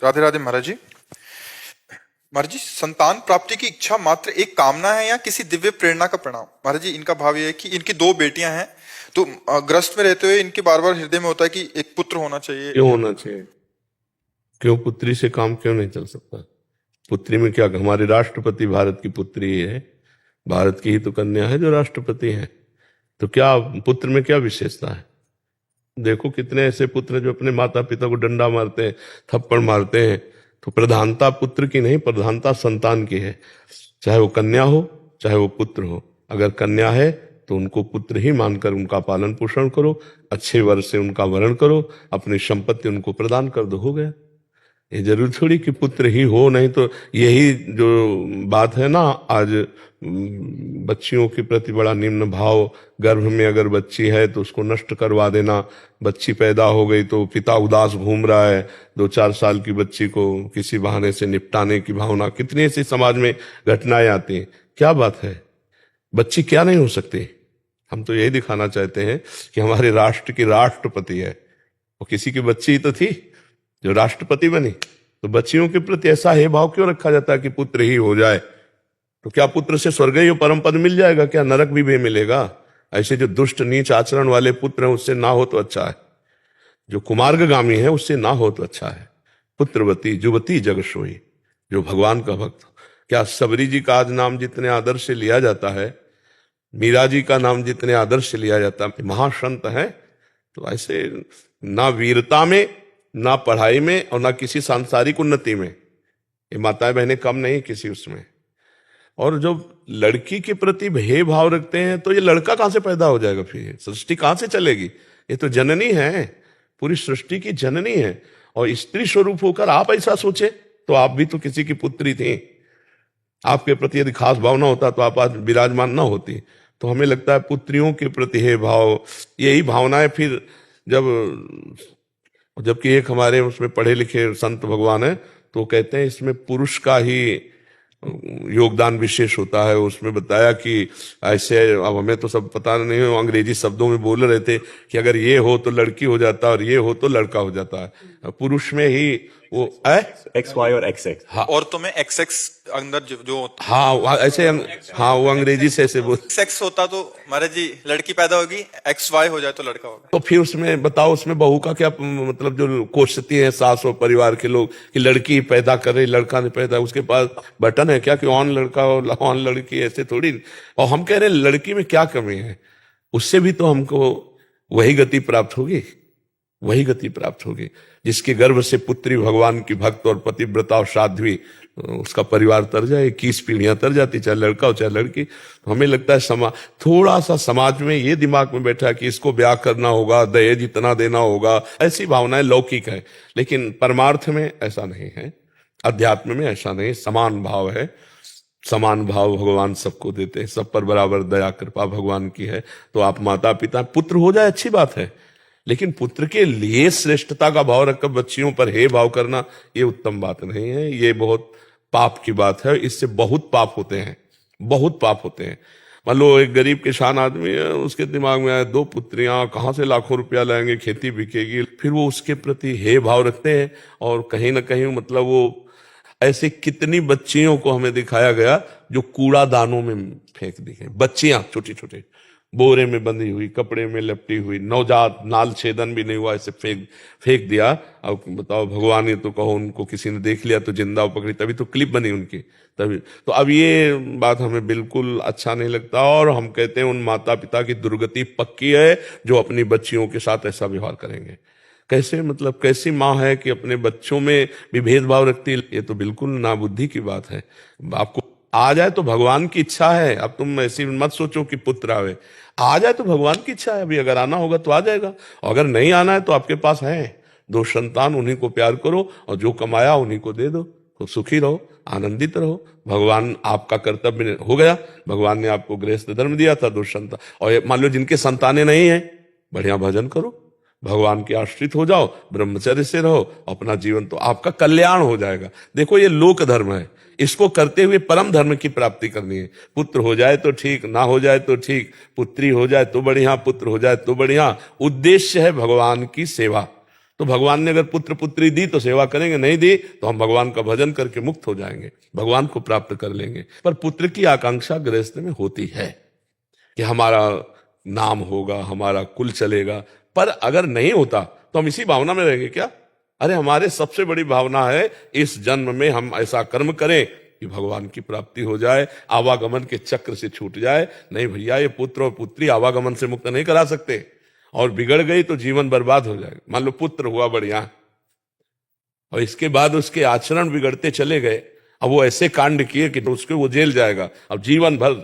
राधे राधे महाराज जी। महाराज जी, संतान प्राप्ति की इच्छा मात्र एक कामना है या किसी दिव्य प्रेरणा का परिणाम? महाराज जी, इनका भाव ये है कि इनकी दो बेटियां हैं, तो ग्रस्त में रहते हुए इनके बार बार हृदय में होता है कि एक पुत्र होना चाहिए। क्यों होना चाहिए? क्यों पुत्री से काम क्यों नहीं चल सकता? पुत्री में क्या, हमारे राष्ट्रपति भारत की पुत्री है, भारत की ही तो कन्या है जो राष्ट्रपति है, तो क्या पुत्र में क्या विशेषता है? देखो कितने ऐसे पुत्र हैं जो अपने माता पिता को डंडा मारते हैं, थप्पड़ मारते हैं। तो प्रधानता पुत्र की नहीं, प्रधानता संतान की है। चाहे वो कन्या हो चाहे वो पुत्र हो। अगर कन्या है तो उनको पुत्र ही मानकर उनका पालन पोषण करो, अच्छे वर से उनका वरण करो, अपनी संपत्ति उनको प्रदान कर दो, हो गया। ये जरूर थोड़ी कि पुत्र ही हो, नहीं तो यही जो बात है ना आज, बच्चियों के प्रति बड़ा निम्न भाव। गर्भ में अगर बच्ची है तो उसको नष्ट करवा देना। बच्ची पैदा हो गई तो पिता उदास घूम रहा है, 2-4 साल की बच्ची को किसी बहाने से निपटाने की भावना। कितनी ऐसी समाज में घटनाएं आती हैं। क्या बात है, बच्ची क्या नहीं हो सकती? हम तो यही दिखाना चाहते हैं कि हमारे राष्ट्र की राष्ट्रपति है, वो किसी की बच्ची ही तो थी जो राष्ट्रपति बनी। तो बच्चियों के प्रति ऐसा है भाव क्यों रखा जाता है कि पुत्र ही हो जाए? तो क्या पुत्र से स्वर्ग ही परम पद मिल जाएगा? क्या नरक भी मिलेगा? ऐसे जो दुष्ट नीच आचरण वाले पुत्र हैं उससे ना हो तो अच्छा है, जो कुमार्गगामी है उससे ना हो तो अच्छा है। पुत्रवती जुवती जग सोई, जो भगवान का भक्त। क्या सबरी जी का आज नाम जितने आदर से लिया जाता है, मीरा जी का नाम जितने आदर से लिया जाता है, महासंत है। तो ऐसे ना वीरता में, ना पढ़ाई में और ना किसी सांसारिक उन्नति में ये माताएं बहनें कम नहीं किसी उसमें। और जो लड़की के प्रति भेद भाव रखते हैं तो ये लड़का कहां से पैदा हो जाएगा? फिर सृष्टि कहां से चलेगी? ये तो जननी है, पूरी सृष्टि की जननी है। और स्त्री स्वरूप होकर आप ऐसा सोचे तो आप भी तो किसी की पुत्री थी। आपके प्रति यदि खास भावना होता तो आप आज विराजमान ना होती। तो हमें लगता है पुत्रियों के प्रति है भाव, यही भावनाएं फिर जबकि एक हमारे उसमें पढ़े लिखे संत भगवान है तो कहते हैं इसमें पुरुष का ही योगदान विशेष होता है। उसमें बताया कि ऐसे, अब हमें तो सब पता नहीं है, अंग्रेजी शब्दों में बोल रहे थे कि अगर ये हो तो लड़की हो जाता और ये हो तो लड़का हो जाता है। पुरुष में ही वो एक्स वाई और एक्स एक्स। हाँ, औरतों में एक्स एक्स अंदर जो हाँ ऐसे, हाँ वो अंग्रेजी से ऐसे बोल। सेक्स होता तो महाराज जी लड़की पैदा होगी, एक्स वाई हो जाए तो लड़का होगा। तो फिर उसमें बताओ, उसमें बहू का क्या मतलब? जो कोसती है सास और परिवार के लोग कि लड़की पैदा कर रही, लड़का नहीं पैदा, उसके पास बटन है क्या कि ऑन लड़का और ऑन लड़की? ऐसे थोड़ी। और हम कह रहे हैं लड़की में क्या कमी है? उससे भी तो हमको वही गति प्राप्त होगी, वही गति प्राप्त होगी जिसके गर्भ से पुत्री भगवान की भक्त और पतिव्रता और साध्वी, उसका परिवार तर जाए, 21 पीढ़ियां तर जाती, चाहे लड़का हो चाहे लड़की। तो हमें लगता है थोड़ा सा समाज में ये दिमाग में बैठा है कि इसको ब्याह करना होगा, दहेज इतना देना होगा, ऐसी भावनाएं लौकिक है। लेकिन परमार्थ में ऐसा नहीं है, अध्यात्म में ऐसा नहीं, समान भाव है। समान भाव भगवान सबको देते हैं, सब पर बराबर दया कृपा भगवान की है। तो आप माता पिता पुत्र हो जाए अच्छी बात है, लेकिन पुत्र के लिए श्रेष्ठता का भाव रखकर बच्चियों पर हे भाव करना ये उत्तम बात नहीं है। ये बहुत पाप की बात है, इससे बहुत पाप होते हैं, बहुत पाप होते हैं। मान लो एक गरीब किसान आदमी है, उसके दिमाग में आए 2 पुत्रियां, कहां से लाखों रुपया लाएंगे, खेती बिकेगी, फिर वो उसके प्रति हे भाव रखते हैं। और कहीं ना कहीं मतलब वो ऐसे कितनी बच्चियों को हमें दिखाया गया जो कूड़ादानों में फेंक दी गई, बच्चियां छोटी छोटी, बोरे में बंधी हुई, कपड़े में लपटी हुई, नवजात, नाल छेदन भी नहीं हुआ, ऐसे फेंक दिया। अब बताओ, भगवान ने तो कहो उनको किसी ने देख लिया तो जिंदा पकड़ी, तभी तो क्लिप बनी उनकी, तभी तो। अब ये बात हमें बिल्कुल अच्छा नहीं लगता और हम कहते हैं उन माता पिता की दुर्गति पक्की है जो अपनी बच्चियों के साथ ऐसा व्यवहार करेंगे। कैसे, मतलब कैसी माँ है कि अपने बच्चों में भी भेदभाव रखती है? ये तो बिल्कुल नाबुद्धि की बात है। आपको आ जाए तो भगवान की इच्छा है, अब तुम ऐसी मत सोचो कि पुत्र आवे, आ जाए तो भगवान की इच्छा है। अभी अगर आना होगा तो आ जाएगा, और अगर नहीं आना है तो आपके पास है 2 संतान, उन्हीं को प्यार करो और जो कमाया उन्हीं को दे दो, तो सुखी रहो, आनंदित रहो। भगवान, आपका कर्तव्य हो गया, भगवान ने आपको गृहस्थ धर्म दिया था, 2 संतान। और मान लो जिनके संतानें नहीं है, बढ़िया भजन करो, भगवान के आश्रित हो जाओ, ब्रह्मचर्य से रहो, अपना जीवन तो आपका कल्याण हो जाएगा। देखो ये लोक धर्म है, इसको करते हुए परम धर्म की प्राप्ति करनी है। पुत्र हो जाए तो ठीक, ना हो जाए तो ठीक, पुत्री हो जाए तो बढ़िया, पुत्र हो जाए तो बढ़िया। उद्देश्य है भगवान की सेवा। तो भगवान ने अगर पुत्र पुत्री दी तो सेवा करेंगे, नहीं दी तो हम भगवान का भजन करके मुक्त हो जाएंगे, भगवान को प्राप्त कर लेंगे। पर पुत्र की आकांक्षा गृहस्थ में होती है कि हमारा नाम होगा, हमारा कुल चलेगा। पर अगर नहीं होता तो हम इसी भावना में रहेंगे क्या? अरे हमारे सबसे बड़ी भावना है इस जन्म में हम ऐसा कर्म करें कि भगवान की प्राप्ति हो जाए, आवागमन के चक्र से छूट जाए। नहीं भैया, ये पुत्र और पुत्री आवागमन से मुक्त नहीं करा सकते, और बिगड़ गई तो जीवन बर्बाद हो जाएगा। मान लो पुत्र हुआ बढ़िया और इसके बाद उसके आचरण बिगड़ते चले गए, अब वो ऐसे कांड किए कि तो उसके वो जेल जाएगा अब जीवन भर।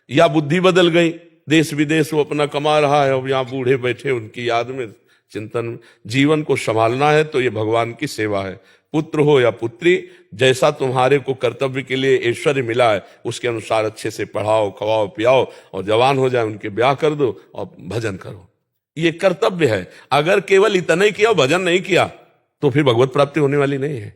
या बुद्धि बदल गई, देश विदेश वो अपना कमा रहा है, अब यहाँ बूढ़े बैठे उनकी याद में चिंतन। जीवन को संभालना है तो ये भगवान की सेवा है। पुत्र हो या पुत्री, जैसा तुम्हारे को कर्तव्य के लिए ऐश्वर्य मिला है उसके अनुसार अच्छे से पढ़ाओ, खवाओ, पियाओ, और जवान हो जाए उनके ब्याह कर दो और भजन करो। ये कर्तव्य है। अगर केवल इतना ही किया, भजन नहीं किया, तो फिर भगवत प्राप्ति होने वाली नहीं है,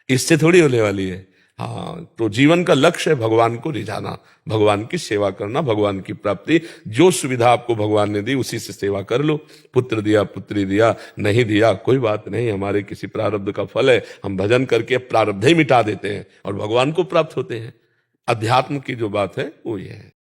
इससे थोड़ी होने वाली है। हाँ, तो जीवन का लक्ष्य है भगवान को रिझाना, भगवान की सेवा करना, भगवान की प्राप्ति। जो सुविधा आपको भगवान ने दी उसी से सेवा कर लो। पुत्र दिया, पुत्री दिया, नहीं दिया, कोई बात नहीं, हमारे किसी प्रारब्ध का फल है। हम भजन करके प्रारब्ध ही मिटा देते हैं और भगवान को प्राप्त होते हैं। अध्यात्म की जो बात है वो ये है।